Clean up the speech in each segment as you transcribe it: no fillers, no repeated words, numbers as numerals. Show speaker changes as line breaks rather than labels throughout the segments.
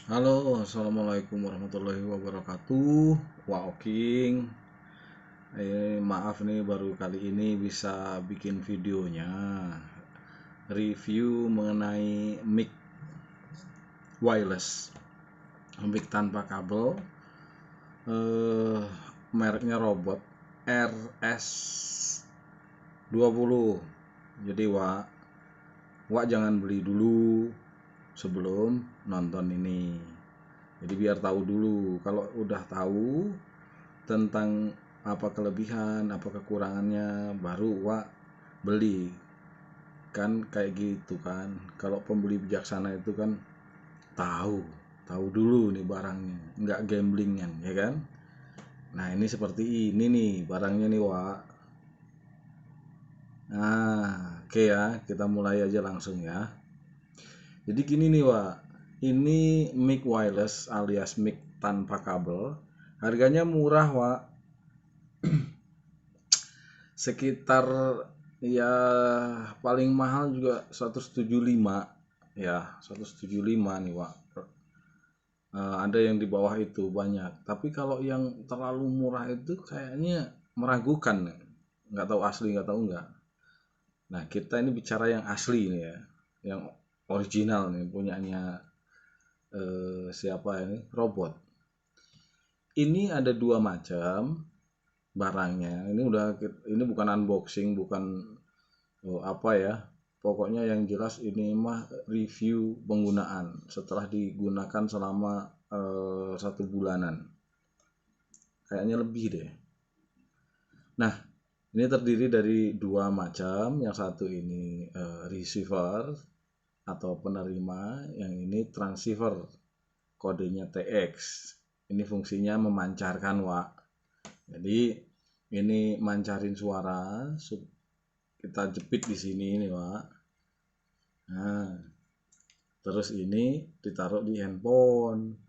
Halo, assalamualaikum warahmatullahi wabarakatuh. Wah, Oking. Maaf nih baru kali ini bisa bikin videonya. Review mengenai mic wireless, mic tanpa kabel. Mereknya Robot RS20. Jadi Wak jangan beli dulu sebelum nonton ini. Jadi biar tahu dulu. Kalau udah tahu tentang apa kelebihan, apa kekurangannya, baru Wak beli. Kan kayak gitu kan. Kalau pembeli bijaksana itu kan tahu dulu nih barangnya, nggak gamblingan, ya kan? Nah, ini seperti ini nih barangnya nih, Wak. Nah, oke ya, kita mulai aja langsung ya. Jadi gini nih, Wak. Ini mic wireless alias mic tanpa kabel. Harganya murah, Wak. Sekitar ya paling mahal juga 175 ya, 175 nih, Wak. Ada yang di bawah itu banyak, tapi kalau yang terlalu murah itu kayaknya meragukan, nggak tahu asli nggak tahu nggak. Nah, kita ini bicara yang asli nih ya, yang original nih punyanya, siapa ini, Robot. Ini ada dua macam barangnya. Ini bukan unboxing, bukan apa ya, pokoknya yang jelas ini mah review penggunaan setelah digunakan selama 1 bulanan, kayaknya lebih deh. Nah, ini terdiri dari dua macam. Yang satu ini receiver atau penerima, yang ini transceiver, kodenya TX. Ini fungsinya memancarkan, Wak. Jadi ini mancarin suara, kita jepit di sini nih, Wak. Nah, terus ini ditaruh di handphone.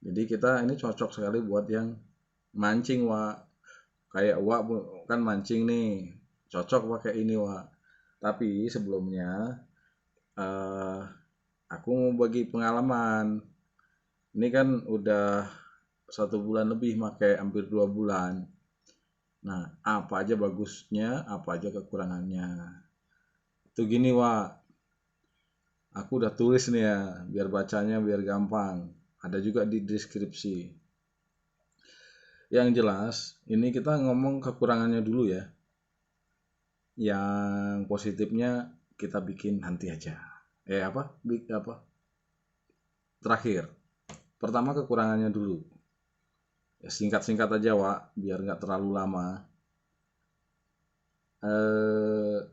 Jadi kita ini cocok sekali buat yang mancing, Wak. Kayak Wak kan mancing nih, cocok pakai ini, Wak. Tapi sebelumnya eh, aku mau bagi pengalaman. Ini kan udah 1 bulan lebih, pakai hampir 2 bulan. Nah, apa aja bagusnya, apa aja kekurangannya. Itu gini, Wak. Aku udah tulis nih ya, biar bacanya biar gampang. Ada juga di deskripsi. Yang jelas, ini kita ngomong kekurangannya dulu ya. Yang positifnya kita bikin nanti aja. Apa? Terakhir. Pertama kekurangannya dulu. Ya, singkat-singkat aja, Wak, biar nggak terlalu lama. Eh,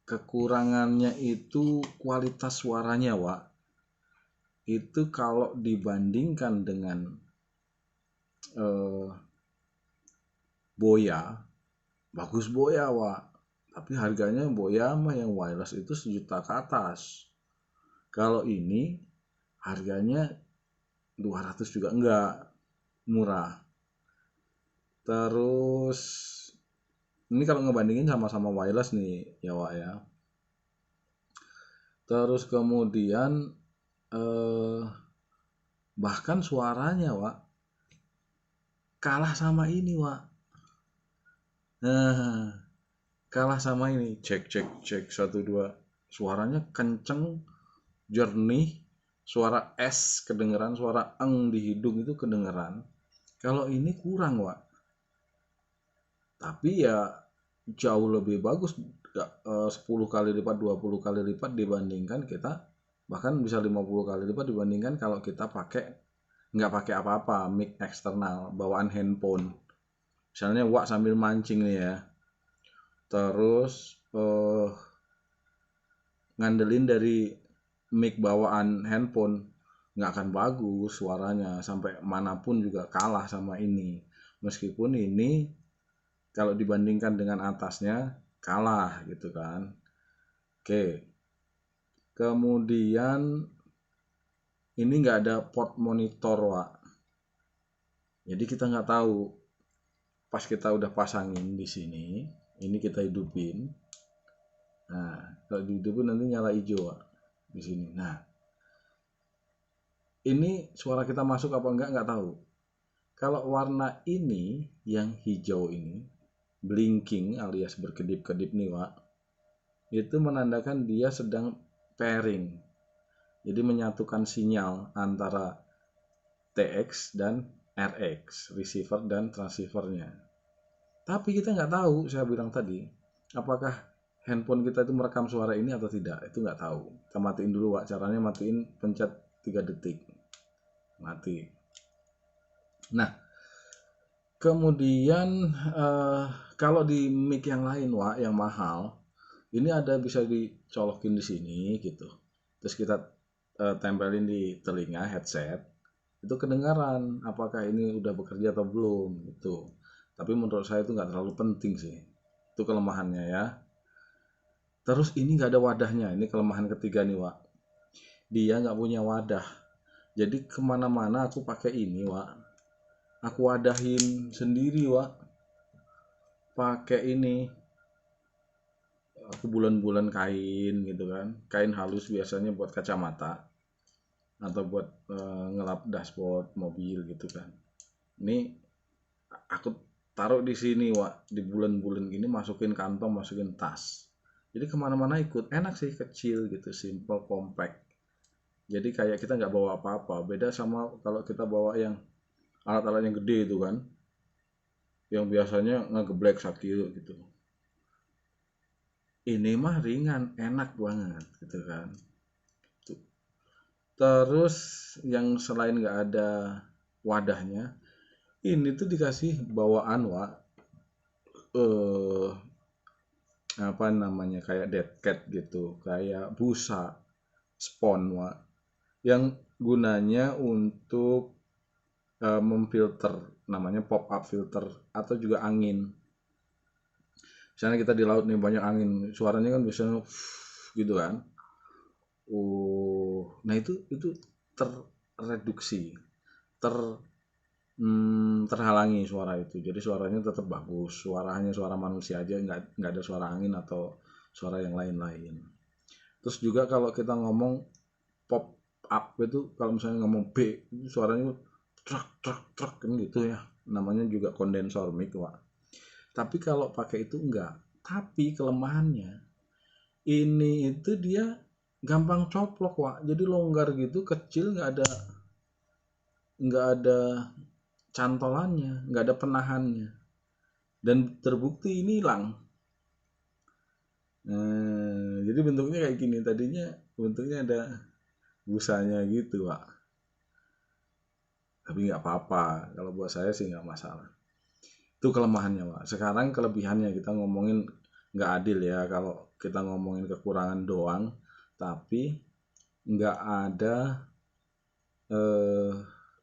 Kekurangannya itu kualitas suaranya, Wak. Itu kalau dibandingkan dengan eh, Boya, bagus Boya, Wak. Tapi harganya Boya mah yang wireless itu 1 juta ke atas. Kalau ini harganya 200 juga enggak, murah. Terus ini kalau ngebandingin sama-sama wireless nih ya, Wak ya. Terus kemudian eh, bahkan suaranya, Wak, kalah sama ini, Wak. Nah, kalah sama ini. Cek cek cek, satu dua. Suaranya kenceng, jernih, suara S kedengeran, suara eng di hidung itu kedengeran. Kalau ini kurang, Wak. Tapi ya jauh lebih bagus, 10 kali lipat, 20 kali lipat dibandingkan kita, bahkan bisa 50 kali lipat dibandingkan kalau kita nggak pakai apa-apa, mic eksternal bawaan handphone. Misalnya Wak sambil mancing nih ya, terus ngandelin dari mic bawaan handphone, nggak akan bagus suaranya, sampai manapun juga kalah sama ini. Meskipun ini kalau dibandingkan dengan atasnya kalah gitu kan. Oke, kemudian ini nggak ada port monitor, Wak. Jadi kita nggak tahu pas kita udah pasangin di sini, ini kita hidupin. Nah, kalau dihidupin nanti nyala hijau, Wak, di sini. Nah, ini suara kita masuk apa enggak tahu. Kalau warna ini yang hijau ini, blinking alias berkedip-kedip nih Wak, itu menandakan dia sedang pairing. Jadi menyatukan sinyal antara TX dan RX, receiver dan transceivernya. Tapi kita nggak tahu, saya bilang tadi, apakah handphone kita itu merekam suara ini atau tidak, itu nggak tahu. Kita matiin dulu Wak, caranya matiin, pencet 3 detik, mati. Nah, kemudian kalau di mic yang lain Wak, yang mahal, ini ada bisa dicolokin di sini gitu. Terus kita tempelin di telinga headset, itu kedengaran apakah ini udah bekerja atau belum gitu. Tapi menurut saya itu nggak terlalu penting sih. Itu kelemahannya ya. Terus ini nggak ada wadahnya. Ini kelemahan ketiga nih Wak. Dia nggak punya wadah. Jadi kemana-mana aku pakai ini Wak. Aku wadahin sendiri Wak. Pakai ini. Aku bulan-bulan kain gitu kan. Kain halus biasanya buat kacamata. Atau buat ngelap dashboard mobil gitu kan. Ini aku taruh di sini Wak. Di bulan-bulan gini masukin kantong, masukin tas. Jadi kemana-mana ikut, enak sih, kecil gitu, simple, compact. Jadi kayak kita nggak bawa apa-apa. Beda sama kalau kita bawa yang alat-alat yang gede itu kan, yang biasanya ngegeblek sakit gitu. Ini mah ringan, enak banget gitu kan. Terus yang selain nggak ada wadahnya, ini tuh dikasih bawaan Wak, eh apa namanya, kayak dead cat gitu, kayak busa, spon Wak, yang gunanya untuk memfilter, namanya pop up filter atau juga angin. Misalnya kita di laut nih banyak angin, suaranya kan biasanya gitu kan. Nah itu terreduksi, ter terhalangi suara itu. Jadi suaranya tetap bagus. Suaranya suara manusia aja, nggak ada suara angin atau suara yang lain-lain. Terus juga kalau kita ngomong pop up itu, kalau misalnya ngomong B itu suaranya truk kan gitu ya, namanya juga kondensor mic Wak. Tapi kalau pakai itu enggak. Tapi kelemahannya ini itu dia gampang coplok Wak, jadi longgar gitu, kecil, nggak ada cantolannya, nggak ada penahannya, dan terbukti ini hilang. Jadi bentuknya kayak gini, tadinya bentuknya ada busanya gitu Wak. Tapi nggak apa-apa, kalau buat saya sih nggak masalah. Itu kelemahannya Wak. Sekarang kelebihannya, kita ngomongin nggak adil ya kalau kita ngomongin kekurangan doang, tapi nggak ada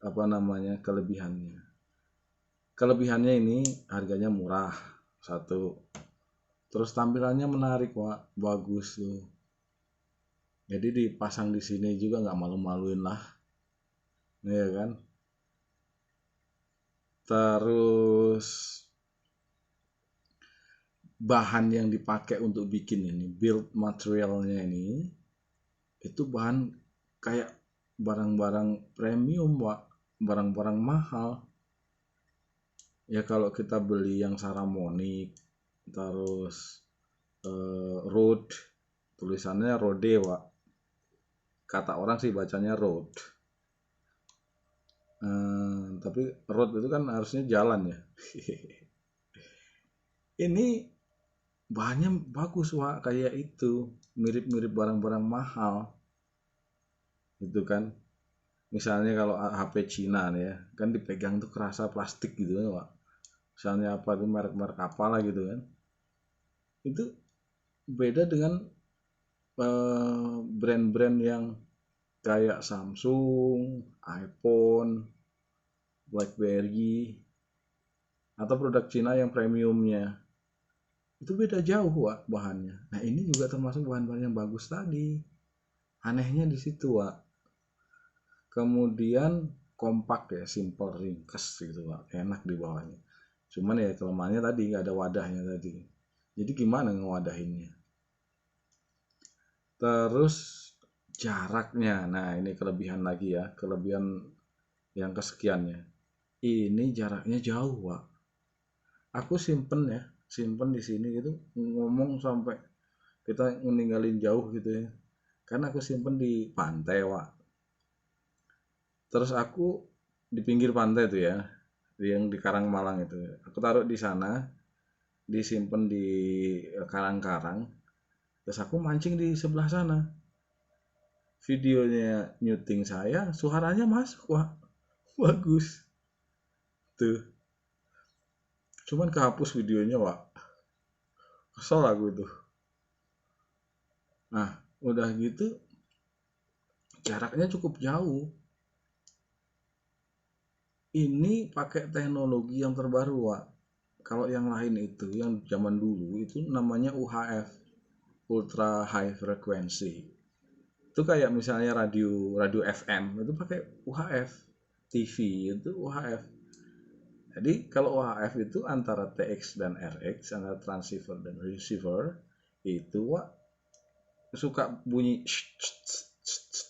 apa namanya, kelebihannya. Kelebihannya ini harganya murah, satu. Terus tampilannya menarik Wak, bagus tuh. Jadi dipasang di sini juga nggak malu-maluin lah, ya kan. Terus bahan yang dipakai untuk bikin ini, build materialnya ini, itu bahan kayak barang-barang premium Wak, barang-barang mahal. Ya kalau kita beli yang Saramonic, terus Rode, tulisannya Rode Wak. Kata orang sih bacanya Rode. Tapi Rode itu kan harusnya jalan ya. Ini bahannya bagus Wak, kayak itu, mirip-mirip barang-barang mahal gitu kan. Misalnya kalau HP Cina nih ya, kan dipegang tuh kerasa plastik gitu kan Wak. Misalnya apa tuh, merek-merek apalah gitu kan. Itu beda dengan brand-brand yang kayak Samsung, iPhone, BlackBerry, atau produk Cina yang premiumnya. Itu beda jauh Wak bahannya. Nah ini juga termasuk bahan-bahan yang bagus tadi. Anehnya di situ Wak. Kemudian kompak ya, simple, ringkes gitu Wak. Enak di bawahnya. Cuman ya kelemahannya tadi nggak ada wadahnya tadi. Jadi gimana ngewadahinnya? Terus jaraknya. Nah, ini kelebihan lagi ya, kelebihan yang kesekiannya. Ini jaraknya jauh, Wak. Aku simpen di sini gitu, ngomong sampai kita meninggalin jauh gitu ya. Karena aku simpen di pantai, Wak. Terus aku di pinggir pantai tuh ya, yang di Karangmalang itu. Aku taruh di sana, disimpan di karang-karang. Terus aku mancing di sebelah sana. Videonya nyuting saya, suaranya masuk, Wak. Bagus. Tuh. Cuman kehapus videonya, Wak. Kesel aku itu. Nah, udah gitu jaraknya cukup jauh. Ini pakai teknologi yang terbaru, Wak. Kalau yang lain itu, yang zaman dulu itu namanya UHF, Ultra High Frequency. Itu kayak misalnya radio radio FM itu pakai UHF, TV itu UHF. Jadi kalau UHF itu antara TX dan RX, antara transceiver dan receiver, itu Wak, suka bunyi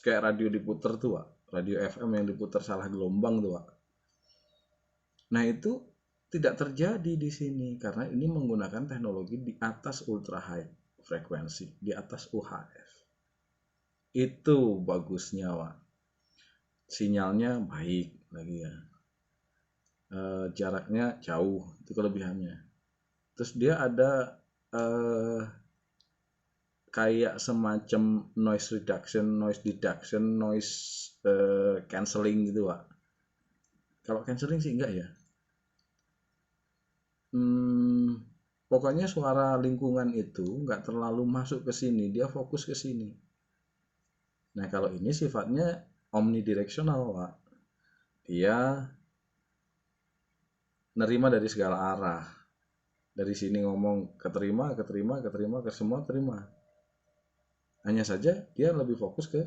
kayak radio diputer tuh, Wak. Radio FM yang diputar salah gelombang tuh, Wak. Nah, itu tidak terjadi di sini karena ini menggunakan teknologi di atas ultra high frekuensi, di atas UHF. Itu bagusnya, Wak. Sinyalnya baik lagi ya. Jaraknya jauh, itu kelebihannya. Terus dia ada kayak semacam noise reduction, noise deduction, noise cancelling gitu, Wak. Kalau cancelling sih enggak ya. Pokoknya suara lingkungan itu nggak terlalu masuk ke sini, dia fokus ke sini. Nah, kalau ini sifatnya omnidirectional, Wak. Dia nerima dari segala arah. Dari sini ngomong keterima, ke semua terima. Hanya saja dia lebih fokus ke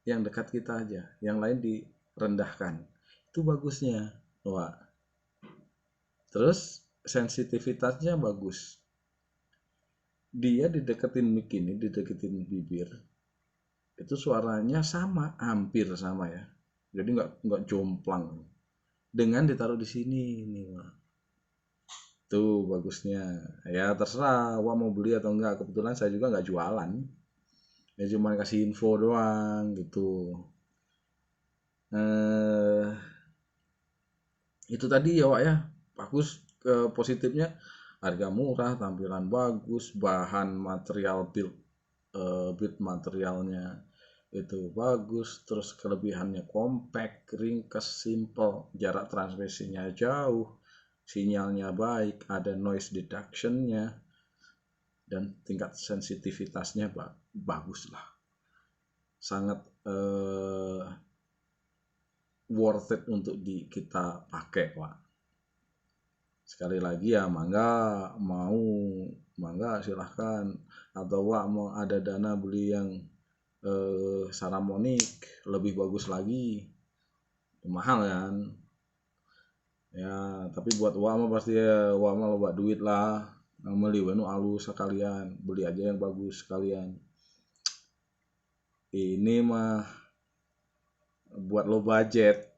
yang dekat kita aja, yang lain direndahkan. Itu bagusnya, Wak. Terus sensitivitasnya bagus. Dia dideketin mic ini, dideketin bibir. Itu suaranya sama, hampir sama ya. Jadi nggak jomplang. Dengan ditaruh di sini nih, Wak. Tuh bagusnya. Ya terserah Wak mau beli atau enggak. Kebetulan saya juga nggak jualan. Ya cuma kasih info doang gitu. Itu tadi ya, Wak ya. Bagus, ke positifnya harga murah, tampilan bagus, bahan material build materialnya itu bagus, terus kelebihannya compact, ringkas, simple, jarak transmisinya jauh, sinyalnya baik, ada noise deductionnya, dan tingkat sensitivitasnya bagus lah, sangat worth it untuk kita pakai, Pak. Sekali lagi ya, mangga silahkan, atau Wak mau ada dana beli yang Saramonic lebih bagus lagi, mahal kan ya, tapi buat Wak mah pasti ya, Wak mah loba duit lah, beli wenu alus sekalian, beli aja yang bagus sekalian. Ini mah buat low budget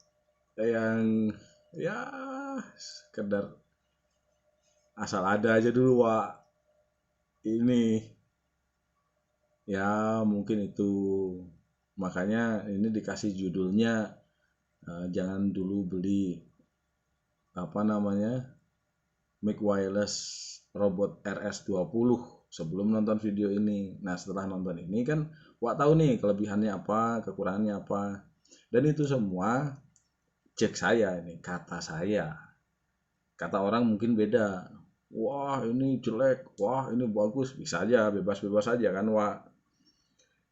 yang ya sekedar asal ada aja dulu, Wak. Ini ya mungkin itu makanya ini dikasih judulnya jangan dulu beli apa namanya mic wireless robot RS20 sebelum nonton video ini. Nah, setelah nonton ini kan Wak tahu nih kelebihannya apa, kekurangannya apa. Dan itu semua cek saya ini, kata saya. Kata orang mungkin beda. Wah, ini jelek, wah, ini bagus, bisa aja, bebas-bebas aja kan, Wak.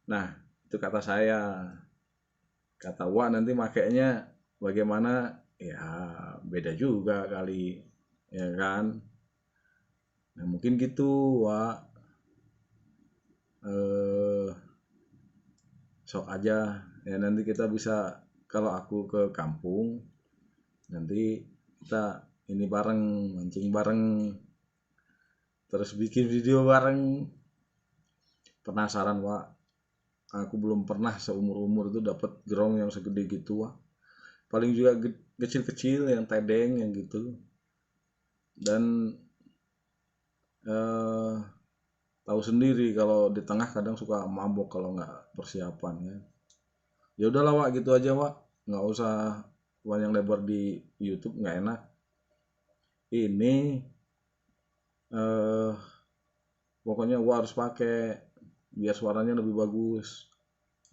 Nah, itu kata saya. Kata Wak nanti makainya bagaimana? Ya, beda juga kali, ya kan? Nah, mungkin gitu, Wak. Sok aja. Ya nanti kita bisa, kalau aku ke kampung, nanti kita ini bareng, mancing bareng, terus bikin video bareng. Penasaran, Wak. Aku belum pernah seumur-umur itu dapat gerong yang segede gitu, Wak. Paling juga kecil-kecil yang tedeng yang gitu. Dan eh, tahu sendiri kalau di tengah kadang suka mabok kalau nggak persiapan ya. Ya udahlah, Wak, gitu aja, Wak. Nggak usah panjang lebar di YouTube, nggak enak. Ini eh pokoknya Wak harus pakai biar suaranya lebih bagus.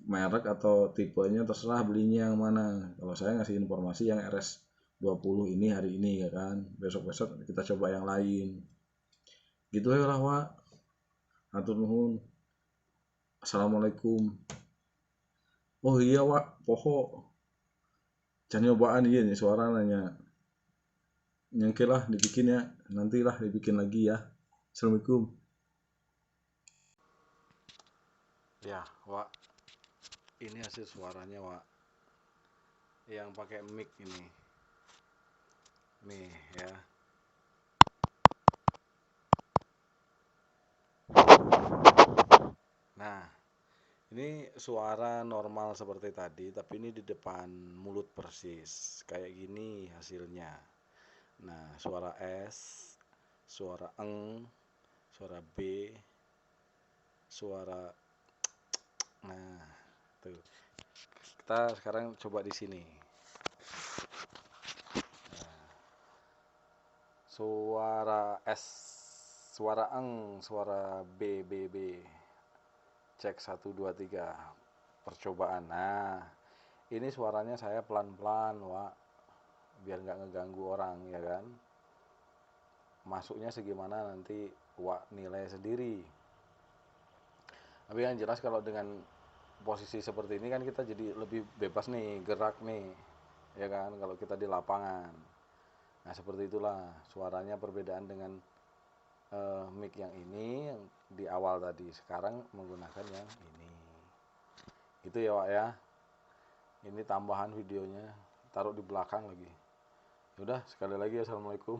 Merek atau tipenya terserah belinya yang mana. Kalau saya ngasih informasi yang RS20 ini hari ini ya kan. Besok-besok kita coba yang lain. Gitu ya lah, Wak. Atur nuhun. Assalamualaikum. Oh iya, Wak, poho. Jangan nyobaan iya nih suara nanya. Nyengkel lah dibikin ya. Nantilah dibikin lagi ya. Assalamualaikum. Ya, Wak. Ini hasil suaranya, Wak. Yang pakai mic ini. Nih ya. Nah, ini suara normal seperti tadi, tapi ini di depan mulut persis. Kayak gini hasilnya. Nah, suara S, suara eng, suara B, suara. Nah, tuh. Kita sekarang coba di sini. Suara S, suara eng, suara B. Cek 1 2 3. Percobaan. Nah, ini suaranya saya pelan-pelan, Wak, biar nggak ngeganggu orang ya kan. Masuknya segimana nanti Wak nilai sendiri. Tapi yang jelas kalau dengan posisi seperti ini kan kita jadi lebih bebas nih gerak nih ya kan kalau kita di lapangan. Nah seperti itulah suaranya perbedaan dengan mic yang ini yang di awal tadi, sekarang menggunakan yang ini. Itu ya, Wak, ya. Ini tambahan videonya, taruh di belakang lagi. Udah, sekali lagi assalamualaikum.